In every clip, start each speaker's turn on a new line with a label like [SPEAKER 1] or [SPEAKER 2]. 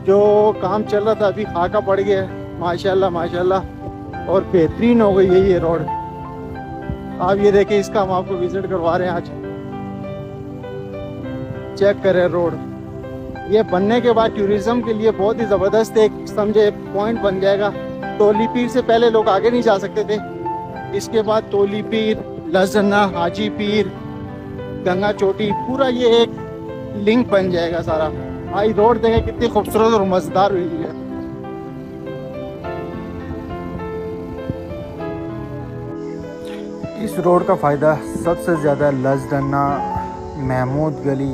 [SPEAKER 1] जो काम चल रहा था अभी खाका पड़ गया है माशाल्लाह माशाल्लाह, और बेहतरीन हो गई है ये रोड। आप ये देखें, इसका हम आपको विजिट करवा रहे हैं आज। चेक करें रोड, ये बनने के बाद टूरिज्म के लिए बहुत ही ज़बरदस्त एक समझे पॉइंट बन जाएगा। तोली पीर से पहले लोग आगे नहीं जा सकते थे, इसके बाद तोली पीर, लसन्ना, हाजी पीर, गंगा चोटी, पूरा ये एक लिंक बन जाएगा सारा। भाई रोड देखें कितनी खूबसूरत और मजेदार हुई है। इस रोड का फ़ायदा सबसे ज़्यादा लसन्ना, महमूद गली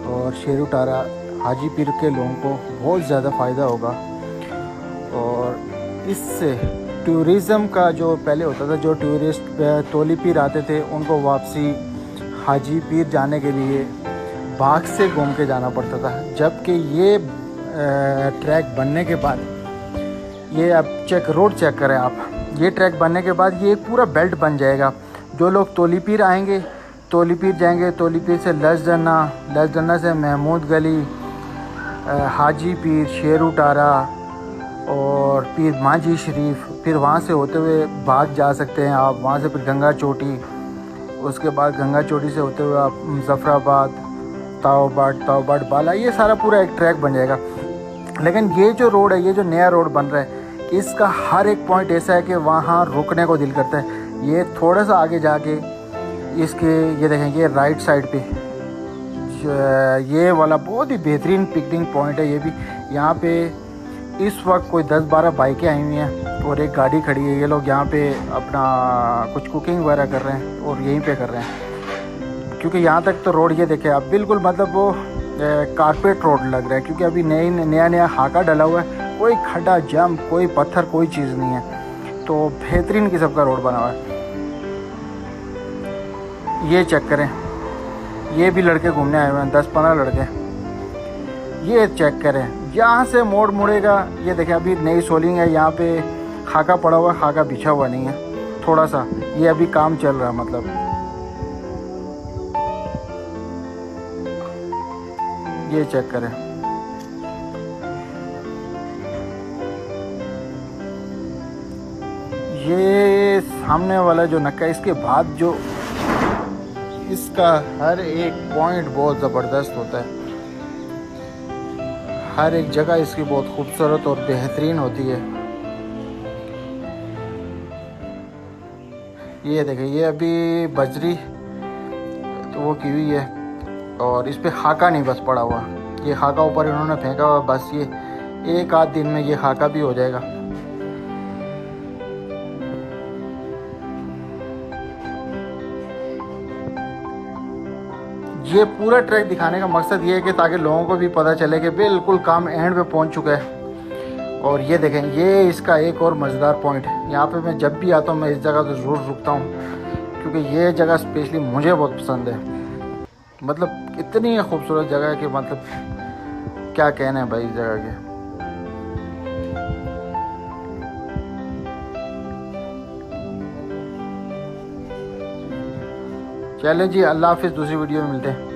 [SPEAKER 1] और शेरुटारा, हाजी पीर के लोगों को बहुत ज़्यादा फ़ायदा होगा। और इससे टूरिज़म का जो पहले होता था, जो टूरिस्ट तोली पीर आते थे उनको वापसी हाजी पीर जाने के लिए बाग से घूम के जाना पड़ता था। जबकि ये ट्रैक बनने के बाद, ये आप रोड चेक करें आप, ये ट्रैक बनने के बाद ये एक पूरा बेल्ट बन जाएगा। जो लोग तोली पीर आएंगे, तोली पीर जाएंगे, तोली पीर से लसन्ना, लसन्ना से महमूद गली, हाजी पीर, शेरुटारा और पीर मांझी शरीफ, फिर वहाँ से होते हुए बाग जा सकते हैं आप। वहाँ से फिर गंगा चोटी, उसके बाद गंगा चोटी से होते हुए आप मुजफ्फराबाद, ताओबाट बाला, ये सारा पूरा एक ट्रैक बन जाएगा। लेकिन ये जो रोड है, ये जो नया रोड बन रहा है, इसका हर एक पॉइंट ऐसा है कि वहाँ रुकने को दिल करता है। ये थोड़ा सा आगे जाके इसके ये देखें, ये राइट साइड पे ये वाला बहुत ही बेहतरीन पिकनिक पॉइंट है। ये भी यहाँ पे इस वक्त कोई 10-12 बाइकें आई हुई हैं और एक गाड़ी खड़ी है। ये लोग यहाँ पे अपना कुछ कुकिंग वगैरह कर रहे हैं और यहीं पे कर रहे हैं, क्योंकि यहाँ तक तो रोड ये देखें आप, बिल्कुल मतलब वो कारपेट रोड लग रहा है, क्योंकि अभी नया हाका डला हुआ है। कोई खड्डा जम, कोई पत्थर, कोई चीज़ नहीं है, तो बेहतरीन किस्म का रोड बना हुआ है। ये चेक करें, ये भी लड़के घूमने आए हुए हैं, 10-15 लड़के। ये चेक करें, यहाँ से मोड़ मुड़ेगा। ये देखें, अभी नई सोलिंग है, यहाँ पे खाका पड़ा हुआ है, खाका बिछा हुआ नहीं है थोड़ा सा, ये अभी काम चल रहा है मतलब। ये चेक करें, ये सामने वाला जो नक्का, इसके बाद जो इसका हर एक पॉइंट बहुत ज़बरदस्त होता है। हर एक जगह इसकी बहुत खूबसूरत और बेहतरीन होती है। ये देखें, ये अभी बजरी तो वो की हुई है और इस पे खाका नहीं बस पड़ा हुआ। ये खाका ऊपर इन्होंने फेंका हुआ, बस ये एक आध दिन में ये खाका भी हो जाएगा। ये पूरा ट्रैक दिखाने का मकसद ये है कि ताकि लोगों को भी पता चले कि बिल्कुल काम एंड पे पहुंच चुका है। और ये देखें, ये इसका एक और मज़ेदार पॉइंट है। यहाँ पे मैं जब भी आता हूँ मैं इस जगह तो ज़रूर रुकता हूँ, क्योंकि ये जगह स्पेशली मुझे बहुत पसंद है। मतलब इतनी खूबसूरत जगह है कि मतलब क्या कहना है भाई इस जगह के। चलें जी, अल्लाह हाफिज़, दूसरी वीडियो में मिलते हैं।